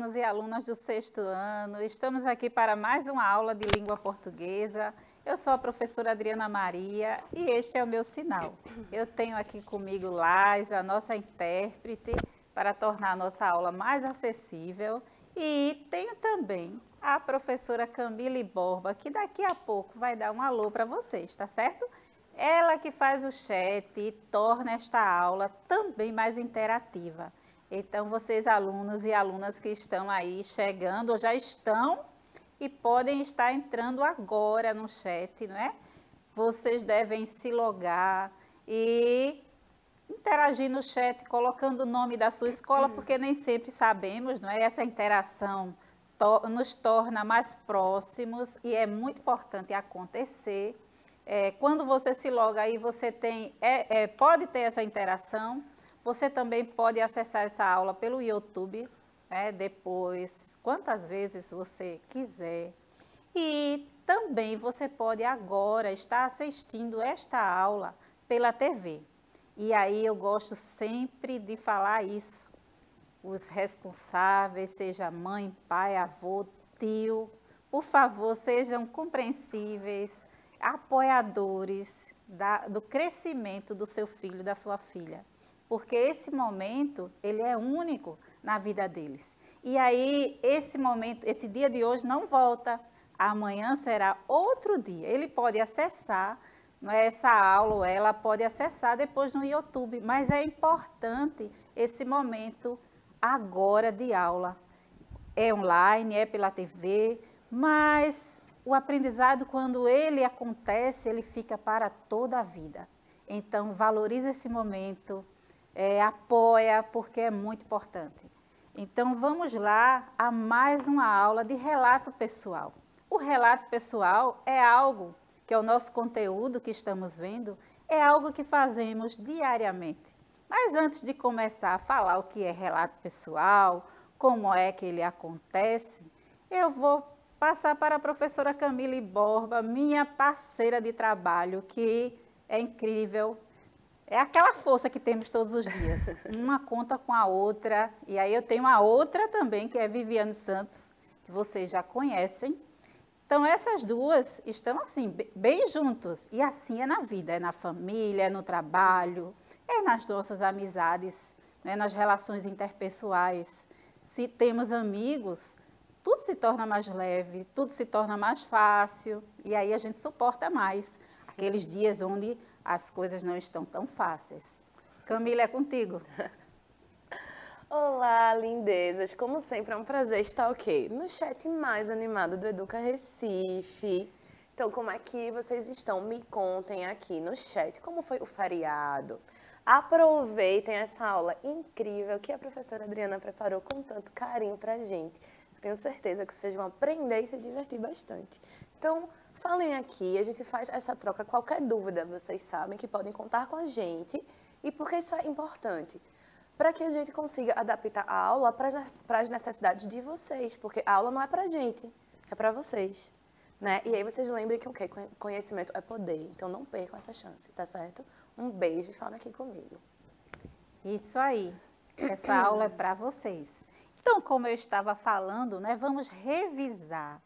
alunos e alunas do sexto ano. Estamos aqui para mais uma aula de língua portuguesa. Eu sou a professora Adriana Maria e este é o meu sinal. Eu tenho aqui comigo Lais, a nossa intérprete, para tornar a nossa aula mais acessível. E tenho também a professora Camille Borba, que daqui a pouco vai dar um alô para vocês, tá certo? Ela que faz o chat e torna esta aula também mais interativa. Então, vocês alunos e alunas que estão aí chegando, ou já estão e podem estar entrando agora no chat, não é? Vocês devem se logar e interagir no chat, colocando o nome da sua escola, porque nem sempre sabemos, não é? Essa interação nos torna mais próximos e é muito importante acontecer. Quando você se loga aí, você pode ter essa interação. Você também pode acessar essa aula pelo YouTube, depois, quantas vezes você quiser. E também você pode agora estar assistindo esta aula pela TV. E aí eu gosto sempre de falar isso. Os responsáveis, seja mãe, pai, avô, tio, por favor, sejam compreensíveis, apoiadores do crescimento do seu filho, da sua filha. Porque esse momento, ele é único na vida deles. E aí, esse momento, esse dia de hoje não volta. Amanhã será outro dia. Ele pode acessar essa aula, ou ela pode acessar depois no YouTube. Mas é importante esse momento agora de aula. É online, é pela TV, mas o aprendizado, quando ele acontece, ele fica para toda a vida. Então, valorize esse momento. Apoia, porque é muito importante. Então, vamos lá a mais uma aula de relato pessoal. O relato pessoal é algo que é o nosso conteúdo que estamos vendo, é algo que fazemos diariamente. Mas antes de começar a falar o que é relato pessoal, como é que ele acontece, eu vou passar para a professora Camille Borba, minha parceira de trabalho, que é incrível. É aquela força que temos todos os dias, uma conta com a outra. E aí eu tenho a outra também, que é Viviane Santos, que vocês já conhecem. Então, essas duas estão assim, bem juntos. E assim é na vida, é na família, é no trabalho, é nas nossas amizades, né, nas relações interpessoais. Se temos amigos, tudo se torna mais leve, tudo se torna mais fácil. E aí a gente suporta mais aqueles dias onde as coisas não estão tão fáceis. Camila, é contigo. Olá, lindezas! Como sempre, é um prazer estar no chat mais animado do Educa Recife. Então, como é que vocês estão? Me contem aqui no chat como foi o feriado. Aproveitem essa aula incrível que a professora Adriana preparou com tanto carinho pra gente. Eu tenho certeza que vocês vão aprender e se divertir bastante. Então, falem aqui, a gente faz essa troca. Qualquer dúvida, vocês sabem que podem contar com a gente. E por que isso é importante? Para que a gente consiga adaptar a aula para as necessidades de vocês. Porque a aula não é para a gente, é para vocês. Né? E aí vocês lembrem que o quê? Conhecimento é poder. Então não percam essa chance, tá certo? Um beijo e fala aqui comigo. Isso aí. Essa aula é para vocês. Então, como eu estava falando, né, vamos revisar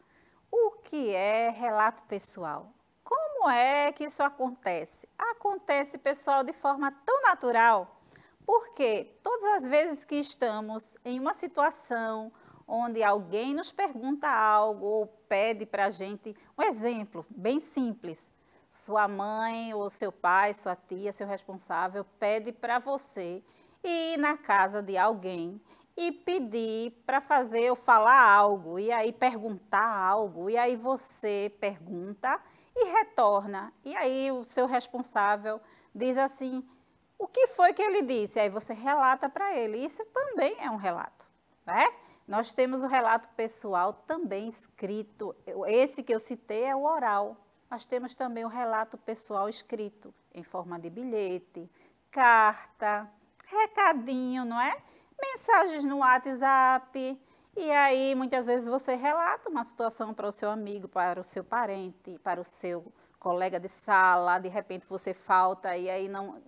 o que é relato pessoal. Como é que isso acontece? Acontece, pessoal, de forma tão natural, porque todas as vezes que estamos em uma situação onde alguém nos pergunta algo ou pede para a gente, um exemplo bem simples, sua mãe ou seu pai, sua tia, seu responsável, pede para você ir na casa de alguém e pedir para fazer ou falar algo, e aí perguntar algo, e aí você pergunta e retorna. E aí o seu responsável diz assim, o que foi que ele disse? Aí você relata para ele. Isso também é um relato, né? Nós temos o relato pessoal também escrito. Esse que eu citei é o oral. Nós temos também o relato pessoal escrito, em forma de bilhete, carta, recadinho, não é? Mensagens no WhatsApp. E aí, muitas vezes, você relata uma situação para o seu amigo, para o seu parente, para o seu colega de sala, de repente você falta e aí não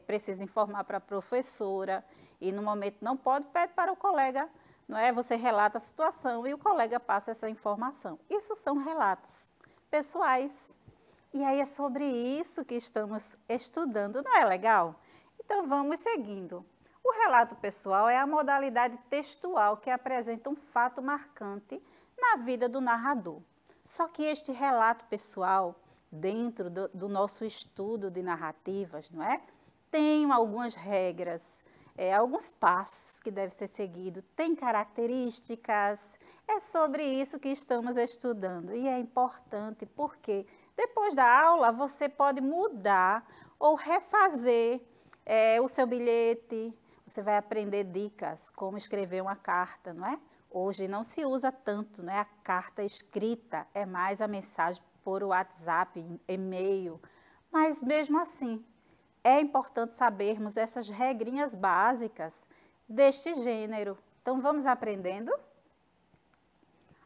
precisa informar para a professora e no momento não pode, pede para o colega não é? Você relata a situação e o colega passa essa informação. Isso são relatos pessoais. E aí é sobre isso que estamos estudando, não é legal? Então vamos seguindo. O relato pessoal é a modalidade textual que apresenta um fato marcante na vida do narrador. Só que este relato pessoal, dentro do nosso estudo de narrativas, não é? Tem algumas regras, alguns passos que devem ser seguidos, tem características, é sobre isso que estamos estudando. E é importante porque depois da aula você pode mudar ou refazer o seu bilhete, você vai aprender dicas, como escrever uma carta, não é? Hoje não se usa tanto, né? A carta escrita, é mais a mensagem por WhatsApp, e-mail, mas mesmo assim, é importante sabermos essas regrinhas básicas deste gênero. Então, vamos aprendendo?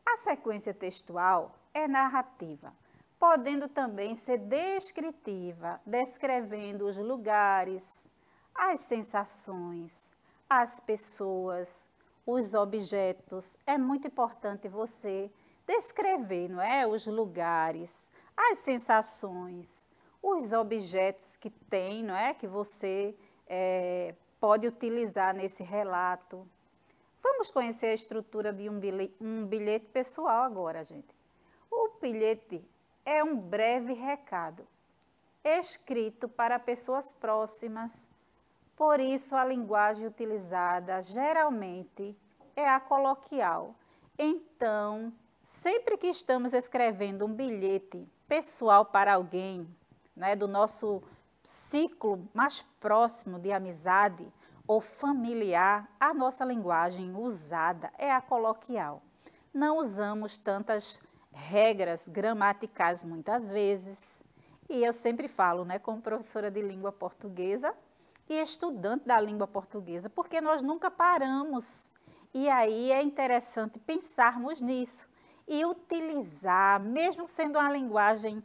A sequência textual é narrativa, podendo também ser descritiva, descrevendo os lugares, as sensações, as pessoas, os objetos. É muito importante você descrever, não é? Os lugares, as sensações, os objetos que tem, não é? Que você pode utilizar nesse relato. Vamos conhecer a estrutura de um bilhete pessoal agora, gente. O bilhete é um breve recado, escrito para pessoas próximas. Por isso, a linguagem utilizada geralmente é a coloquial. Então, sempre que estamos escrevendo um bilhete pessoal para alguém, né, do nosso ciclo mais próximo de amizade ou familiar, a nossa linguagem usada é a coloquial. Não usamos tantas regras gramaticais muitas vezes. E eu sempre falo, né, como professora de língua portuguesa e estudante da língua portuguesa, porque nós nunca paramos. E aí é interessante pensarmos nisso e utilizar, mesmo sendo uma linguagem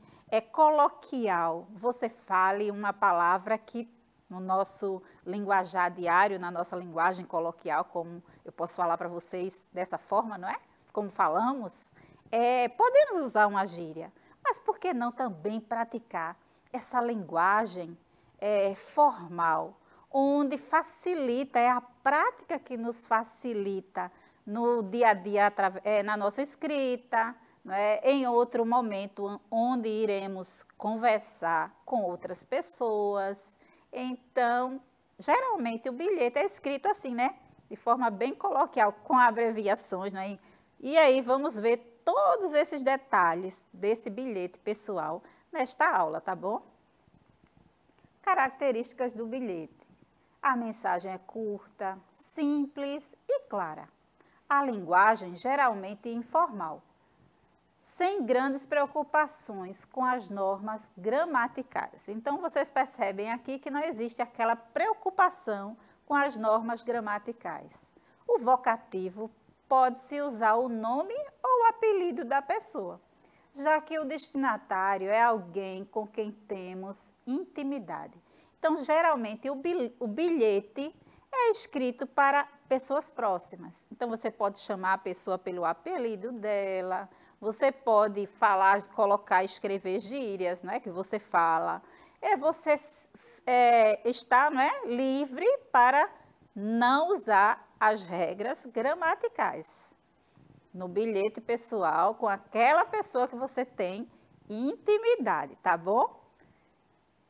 coloquial, você fale uma palavra que no nosso linguajar diário, na nossa linguagem coloquial, como eu posso falar para vocês dessa forma, não é? Como falamos, podemos usar uma gíria, mas por que não também praticar essa linguagem formal, onde facilita, é a prática que nos facilita no dia a dia, na nossa escrita, né, em outro momento onde iremos conversar com outras pessoas. Então, geralmente o bilhete é escrito assim, né? De forma bem coloquial, com abreviações, né? E aí vamos ver todos esses detalhes desse bilhete pessoal nesta aula, tá bom? Características do bilhete. A mensagem é curta, simples e clara. A linguagem geralmente informal, sem grandes preocupações com as normas gramaticais. Então, vocês percebem aqui que não existe aquela preocupação com as normas gramaticais. O vocativo pode-se usar o nome ou o apelido da pessoa, já que o destinatário é alguém com quem temos intimidade. Então, geralmente, o bilhete é escrito para pessoas próximas. Então, você pode chamar a pessoa pelo apelido dela, você pode falar, colocar, escrever gírias, não é, que você fala. Você está, não é, livre para não usar as regras gramaticais no bilhete pessoal com aquela pessoa que você tem intimidade, tá bom?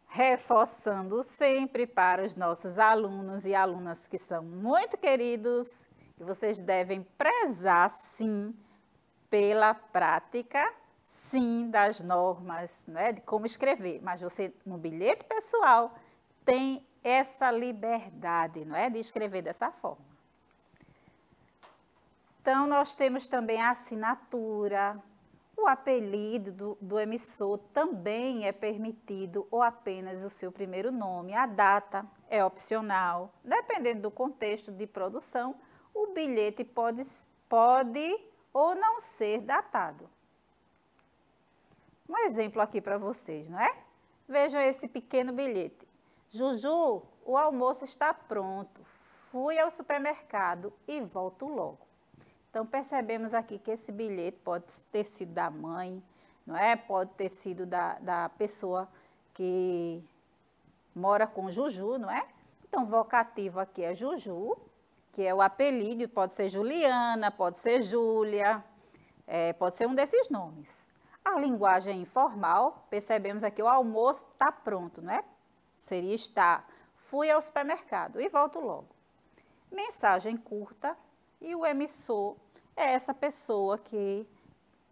Reforçando sempre para os nossos alunos e alunas que são muito queridos, que vocês devem prezar, sim, pela prática, sim, das normas, né, de como escrever. Mas você, no bilhete pessoal, tem essa liberdade, não é, de escrever dessa forma. Então, nós temos também a assinatura, o apelido do emissor também é permitido, ou apenas o seu primeiro nome. A data é opcional. Dependendo do contexto de produção, o bilhete pode ou não ser datado. Um exemplo aqui para vocês, não é? Vejam esse pequeno bilhete. Juju, o almoço está pronto. Fui ao supermercado e volto logo. Então, percebemos aqui que esse bilhete pode ter sido da mãe, não é? Pode ter sido da pessoa que mora com Juju, não é? Então, vocativo aqui é Juju, que é o apelido, pode ser Juliana, pode ser Júlia, pode ser um desses nomes. A linguagem informal, percebemos aqui, o almoço está pronto, não é? Seria estar. Fui ao supermercado e volto logo. Mensagem curta e o emissor é essa pessoa que,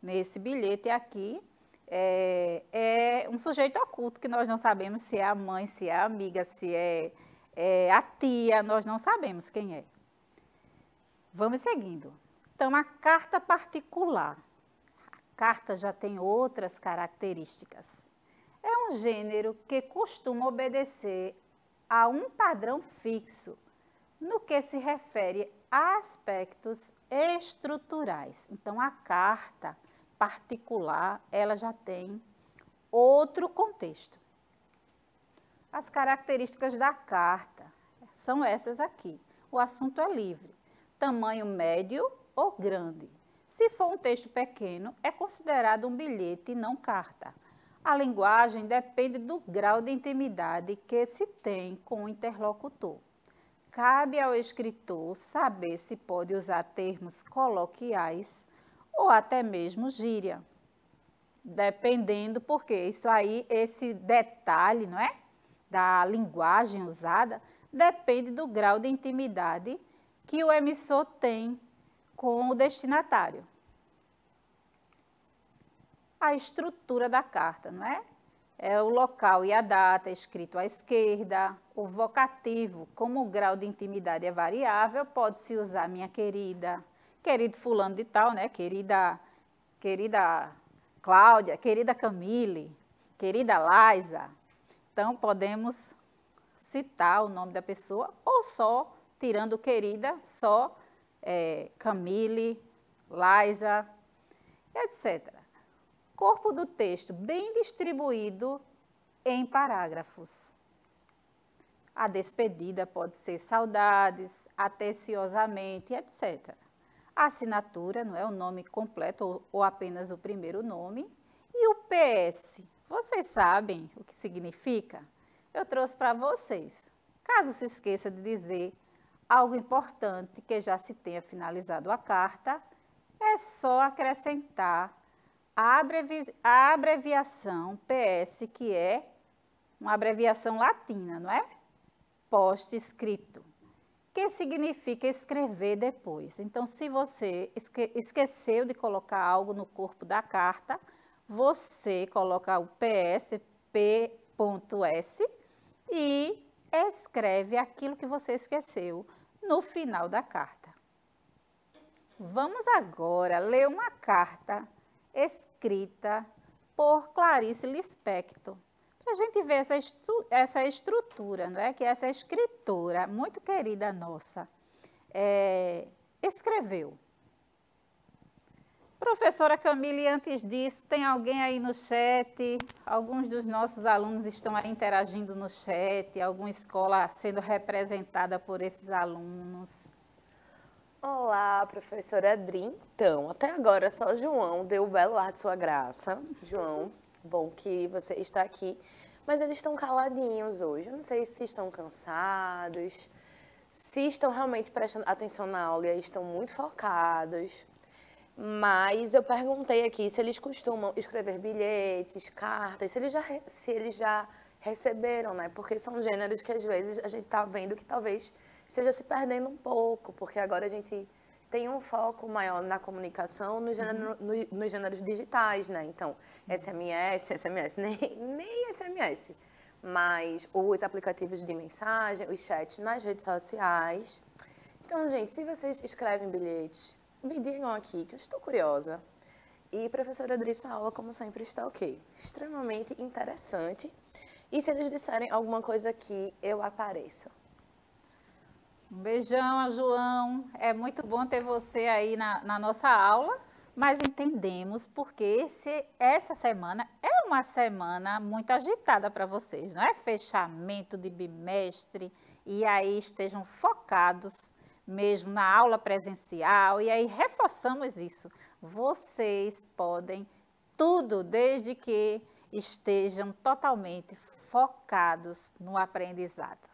nesse bilhete aqui, é um sujeito oculto, que nós não sabemos se é a mãe, se é a amiga, se é a tia, nós não sabemos quem é. Vamos seguindo. Então, a carta particular. A carta já tem outras características. É um gênero que costuma obedecer a um padrão fixo, no que se refere a aspectos estruturais. Então, a carta particular, ela já tem outro contexto. As características da carta são essas aqui. O assunto é livre, tamanho médio ou grande. Se for um texto pequeno, é considerado um bilhete e não carta. A linguagem depende do grau de intimidade que se tem com o interlocutor. Cabe ao escritor saber se pode usar termos coloquiais ou até mesmo gíria, dependendo, porque isso aí, esse detalhe, não é? Da linguagem usada, depende do grau de intimidade que o emissor tem com o destinatário. A estrutura da carta, não é? É o local e a data escrito à esquerda, o vocativo, como o grau de intimidade é variável, pode-se usar minha querida, querido fulano de tal, né? Querida Cláudia, querida Camille, querida Laisa. Então, podemos citar o nome da pessoa ou só, tirando querida, só Camille, Laisa, etc. Corpo do texto bem distribuído em parágrafos. A despedida pode ser saudades, atenciosamente, etc. A assinatura, não é o nome completo ou apenas o primeiro nome. E o PS, vocês sabem o que significa? Eu trouxe para vocês. Caso se esqueça de dizer algo importante que já se tenha finalizado a carta, é só acrescentar a abreviação PS, que é uma abreviação latina, não é? Post-scriptum, que significa escrever depois. Então, se você esqueceu de colocar algo no corpo da carta, você coloca o PS, P.S, e escreve aquilo que você esqueceu no final da carta. Vamos agora ler uma carta escrita por Clarice Lispector, para a gente ver essa estrutura, não é? Que essa escritora, muito querida nossa, escreveu. Professora Camille, antes disso, tem alguém aí no chat? Alguns dos nossos alunos estão aí interagindo no chat, alguma escola sendo representada por esses alunos. Olá, professora Adri. Então, até agora só João deu o belo ar de sua graça. João, bom que você está aqui. Mas eles estão caladinhos hoje. Eu não sei se estão cansados, se estão realmente prestando atenção na aula e estão muito focados. Mas eu perguntei aqui se eles costumam escrever bilhetes, cartas, se eles já receberam, né? Porque são gêneros que às vezes a gente está vendo que talvez esteja se perdendo um pouco, porque agora a gente tem um foco maior na comunicação nos gêneros digitais, né? Então, SMS, nem SMS, mas os aplicativos de mensagem, os chats nas redes sociais. Então, gente, se vocês escrevem bilhetes, me digam aqui, que eu estou curiosa. E professora Adri, sua aula, como sempre, está ok. Extremamente interessante. E se eles disserem alguma coisa aqui, eu apareço. Um beijão, João. É muito bom ter você aí na nossa aula, mas entendemos porque essa semana é uma semana muito agitada para vocês, não é? Fechamento de bimestre, e aí estejam focados mesmo na aula presencial, e aí reforçamos isso. Vocês podem tudo, desde que estejam totalmente focados no aprendizado.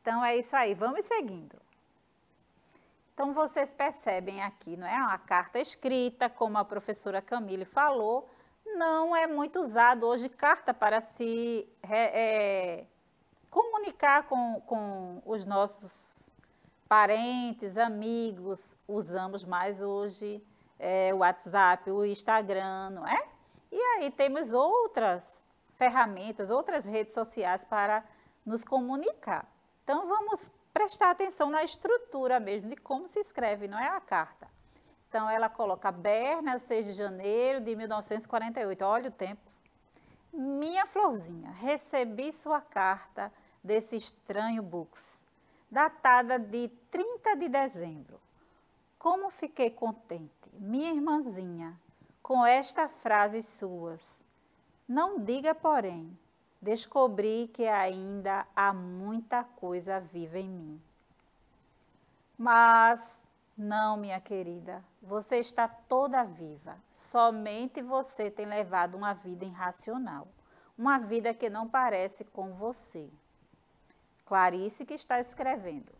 Então, é isso aí, vamos seguindo. Então, vocês percebem aqui, não é uma carta escrita, como a professora Camille falou, não é muito usado hoje carta para se comunicar com os nossos parentes, amigos. Usamos mais hoje o WhatsApp, o Instagram, não é? E aí temos outras ferramentas, outras redes sociais para nos comunicar. Então, vamos prestar atenção na estrutura mesmo, de como se escreve, não é a carta. Então, ela coloca Berna, 6 de janeiro de 1948, olha o tempo. Minha florzinha, recebi sua carta desse estranho books, datada de 30 de dezembro. Como fiquei contente, minha irmãzinha, com estas frases suas. Não diga, porém, descobri que ainda há muita coisa viva em mim. Mas não, minha querida, você está toda viva. Somente você tem levado uma vida irracional, uma vida que não parece com você. Clarice que está escrevendo.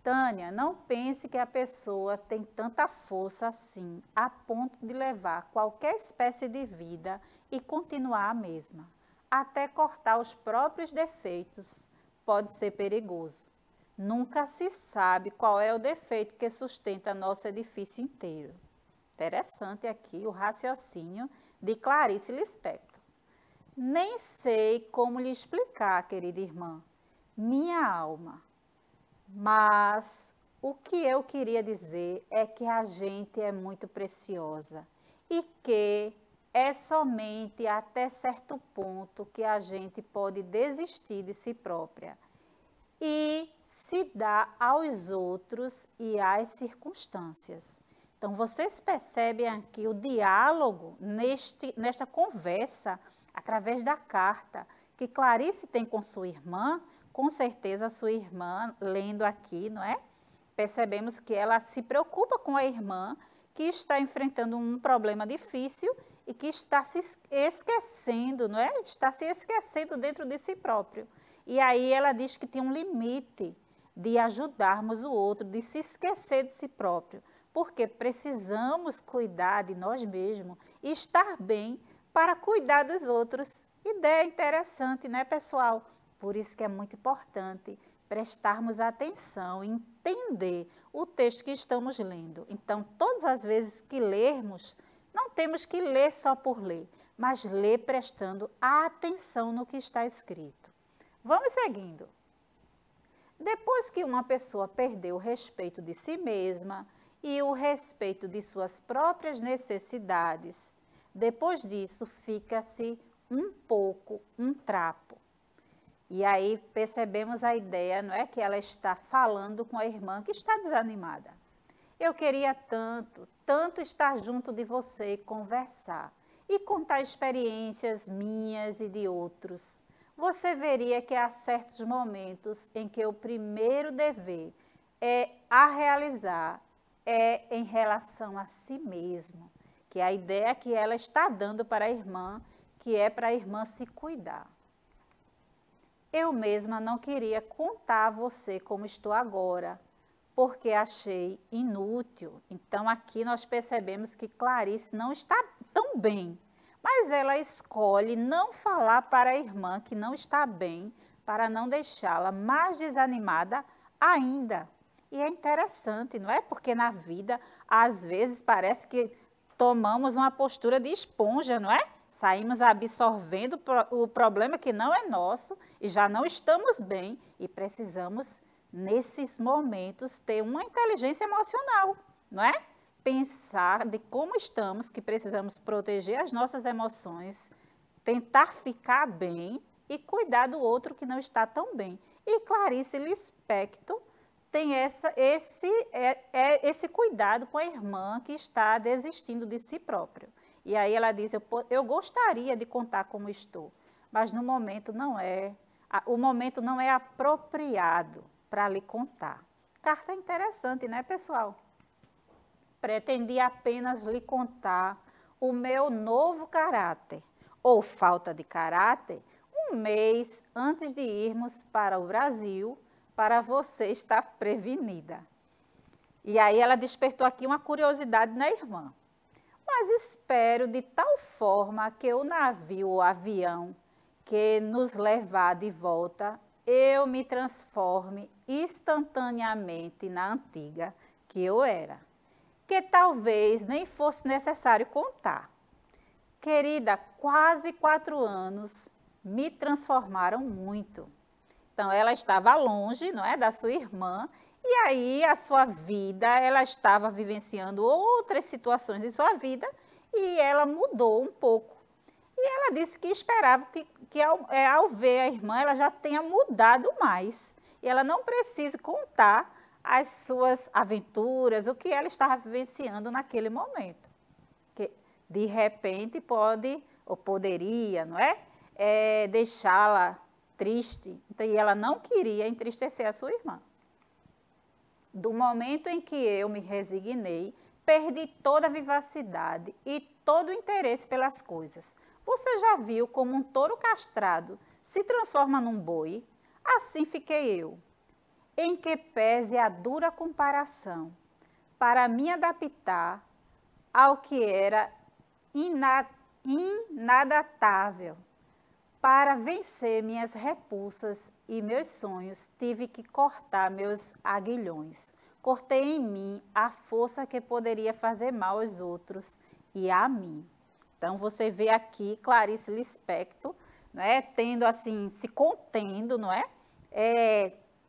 Tânia, não pense que a pessoa tem tanta força assim, a ponto de levar qualquer espécie de vida e continuar a mesma. Até cortar os próprios defeitos pode ser perigoso. Nunca se sabe qual é o defeito que sustenta nosso edifício inteiro. Interessante aqui o raciocínio de Clarice Lispector. Nem sei como lhe explicar, querida irmã, minha alma. Mas o que eu queria dizer é que a gente é muito preciosa e que é somente até certo ponto que a gente pode desistir de si própria e se dar aos outros e às circunstâncias. Então, vocês percebem aqui o diálogo nesta conversa, através da carta que Clarice tem com sua irmã. Com certeza, a sua irmã, lendo aqui, não é? Percebemos que ela se preocupa com a irmã, que está enfrentando um problema difícil e que está se esquecendo, não é? Está se esquecendo dentro de si próprio. E aí ela diz que tem um limite de ajudarmos o outro, de se esquecer de si próprio, porque precisamos cuidar de nós mesmos e estar bem para cuidar dos outros. Ideia interessante, né, pessoal? Por isso que é muito importante prestarmos atenção, entender o texto que estamos lendo. Então, todas as vezes que lermos, não temos que ler só por ler, mas ler prestando atenção no que está escrito. Vamos seguindo. Depois que uma pessoa perdeu o respeito de si mesma e o respeito de suas próprias necessidades, depois disso fica-se um pouco um trapo. E aí percebemos a ideia, não é, que ela está falando com a irmã que está desanimada. Eu queria tanto, tanto estar junto de você e conversar e contar experiências minhas e de outros. Você veria que há certos momentos em que o primeiro dever a realizar é em relação a si mesmo, que é a ideia que ela está dando para a irmã, que é para a irmã se cuidar. Eu mesma não queria contar a você como estou agora, porque achei inútil. Então, aqui nós percebemos que Clarice não está tão bem, mas ela escolhe não falar para a irmã que não está bem, para não deixá-la mais desanimada ainda. E é interessante, não é? Porque na vida, às vezes, parece que tomamos uma postura de esponja, não é? Saímos absorvendo o problema que não é nosso e já não estamos bem e precisamos, nesses momentos, ter uma inteligência emocional, não é? Pensar de como estamos, que precisamos proteger as nossas emoções, tentar ficar bem e cuidar do outro que não está tão bem. E Clarice Lispector tem esse cuidado com a irmã que está desistindo de si própria. E aí ela diz, eu gostaria de contar como estou, mas no momento não é, o momento não é apropriado para lhe contar. Carta interessante, né, pessoal? Pretendi apenas lhe contar o meu novo caráter, ou falta de caráter, um mês antes de irmos para o Brasil, para você estar prevenida. E aí ela despertou aqui uma curiosidade na irmã. Mas espero de tal forma que o navio ou avião que nos levar de volta, eu me transforme instantaneamente na antiga que eu era, que talvez nem fosse necessário contar. Querida, quase 4 anos me transformaram muito. Então, ela estava longe, não é, da sua irmã, e aí a sua vida, ela estava vivenciando outras situações em sua vida e ela mudou um pouco. E ela disse que esperava que ao ver a irmã, ela já tenha mudado mais. E ela não precisa contar as suas aventuras, o que ela estava vivenciando naquele momento. Que de repente pode, ou poderia, não é? Deixá-la triste. Então, e ela não queria entristecer a sua irmã. Do momento em que eu me resignei, perdi toda a vivacidade e todo o interesse pelas coisas. Você já viu como um touro castrado se transforma num boi? Assim fiquei eu, em que pese a dura comparação, para me adaptar ao que era inadatável. Para vencer minhas repulsas e meus sonhos, tive que cortar meus aguilhões. Cortei em mim a força que poderia fazer mal aos outros e a mim. Então, você vê aqui Clarice Lispector, não é? Tendo assim, se contendo, não é?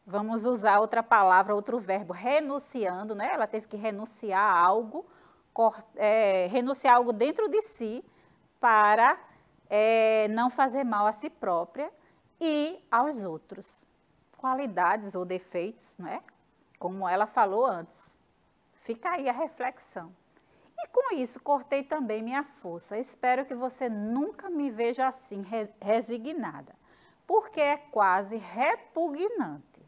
Vamos usar outra palavra, outro verbo, renunciando, né? Ela teve que renunciar a algo, renunciar a algo dentro de si para não fazer mal a si própria e aos outros. Qualidades ou defeitos, não é? Como ela falou antes. Fica aí a reflexão. E com isso, cortei também minha força. Espero que você nunca me veja assim, resignada, porque é quase repugnante.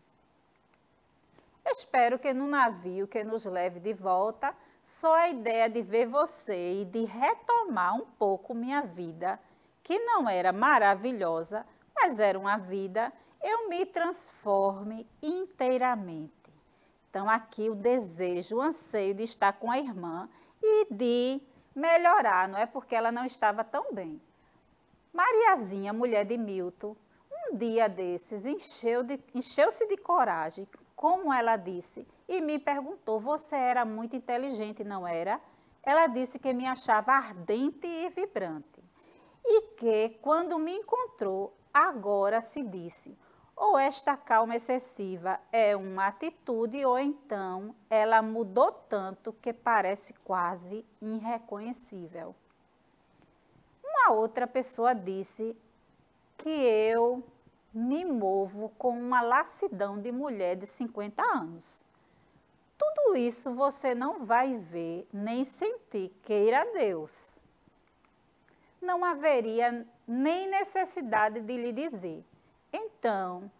Espero que no navio que nos leve de volta, só a ideia de ver você e de retomar um pouco minha vida, que não era maravilhosa, mas era uma vida, eu me transforme inteiramente. Então, aqui o desejo, o anseio de estar com a irmã e de melhorar, não é? Porque ela não estava tão bem. Mariazinha, mulher de Milton, um dia desses encheu-se de coragem, como ela disse, e me perguntou, você era muito inteligente, não era? Ela disse que me achava ardente e vibrante. E que, quando me encontrou, agora se disse, ou esta calma excessiva é uma atitude, ou então ela mudou tanto que parece quase irreconhecível. Uma outra pessoa disse que eu me movo com uma lassidão de mulher de 50 anos. Tudo isso você não vai ver nem sentir, queira Deus. Não haveria nem necessidade de lhe dizer. Então,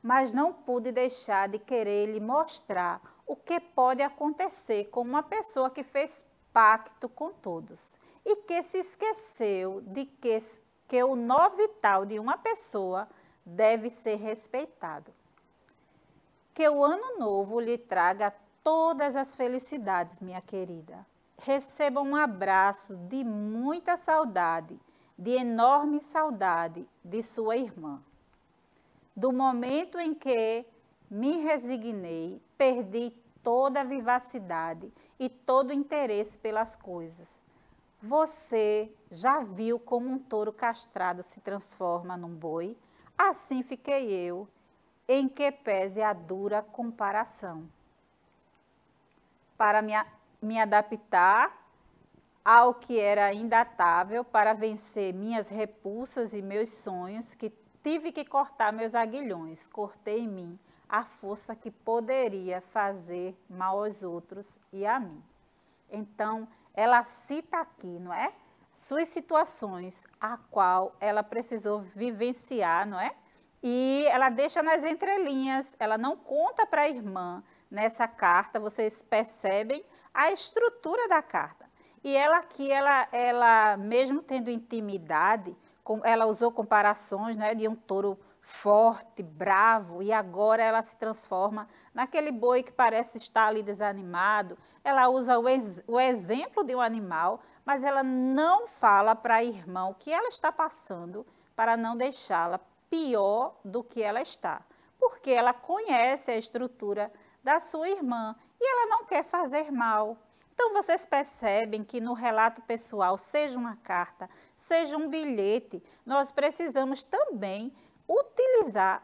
mas não pude deixar de querer lhe mostrar o que pode acontecer com uma pessoa que fez pacto com todos e que se esqueceu de que o nó vital de uma pessoa deve ser respeitado. Que o ano novo lhe traga todas as felicidades, minha querida. Receba um abraço de muita saudade, de enorme saudade de sua irmã. Do momento em que me resignei, perdi toda a vivacidade e todo o interesse pelas coisas. Você já viu como um touro castrado se transforma num boi? Assim fiquei eu, em que pese a dura comparação. Para me adaptar ao que era indatável, para vencer minhas repulsas e meus sonhos, que tive que cortar meus aguilhões, cortei em mim a força que poderia fazer mal aos outros e a mim. Então, ela cita aqui, não é? Suas situações, a qual ela precisou vivenciar, não é? E ela deixa nas entrelinhas, ela não conta para a irmã, nessa carta, vocês percebem a estrutura da carta. E ela aqui, ela mesmo tendo intimidade, ela usou comparações, né, de um touro forte, bravo, e agora ela se transforma naquele boi que parece estar ali desanimado. Ela usa o exemplo de um animal, mas ela não fala para a irmã o que ela está passando para não deixá-la pior do que ela está, porque ela conhece a estrutura da sua irmã e ela não quer fazer mal. Então, vocês percebem que no relato pessoal, seja uma carta, seja um bilhete, nós precisamos também utilizar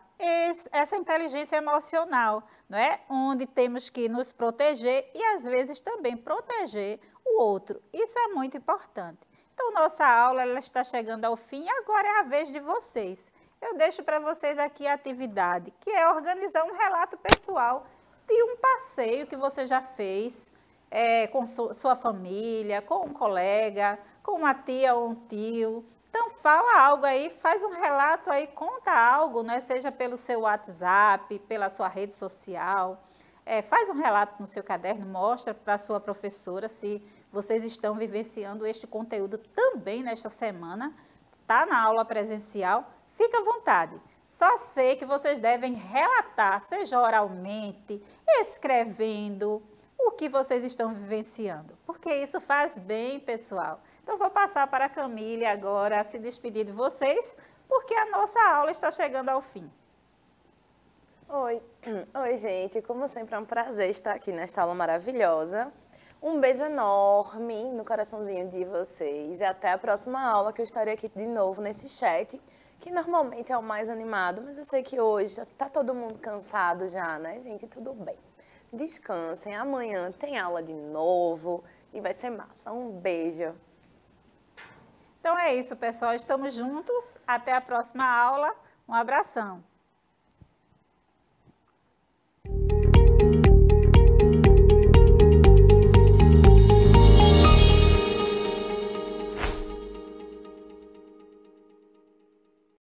essa inteligência emocional, não é? Onde temos que nos proteger e, às vezes, também proteger o outro. Isso é muito importante. Então, nossa aula ela está chegando ao fim e agora é a vez de vocês. Eu deixo para vocês aqui a atividade, que é organizar um relato pessoal de um passeio que você já fez com sua família, com um colega, com uma tia ou um tio. Então, fala algo aí, faz um relato aí, conta algo, né? Seja pelo seu WhatsApp, pela sua rede social. Faz um relato no seu caderno, mostra para a sua professora se vocês estão vivenciando este conteúdo também nesta semana. Está na aula presencial, fica à vontade. Só sei que vocês devem relatar, seja oralmente, escrevendo, o que vocês estão vivenciando. Porque isso faz bem, pessoal. Então, vou passar para a Camille agora, se despedir de vocês, porque a nossa aula está chegando ao fim. Oi, gente. Como sempre, é um prazer estar aqui nesta aula maravilhosa. Um beijo enorme no coraçãozinho de vocês. E até a próxima aula, que eu estarei aqui de novo nesse chat, que normalmente é o mais animado, mas eu sei que hoje está todo mundo cansado já, né, gente? Tudo bem. Descansem. Amanhã tem aula de novo e vai ser massa. Um beijo. Então é isso, pessoal. Estamos juntos. Até a próxima aula. Um abração.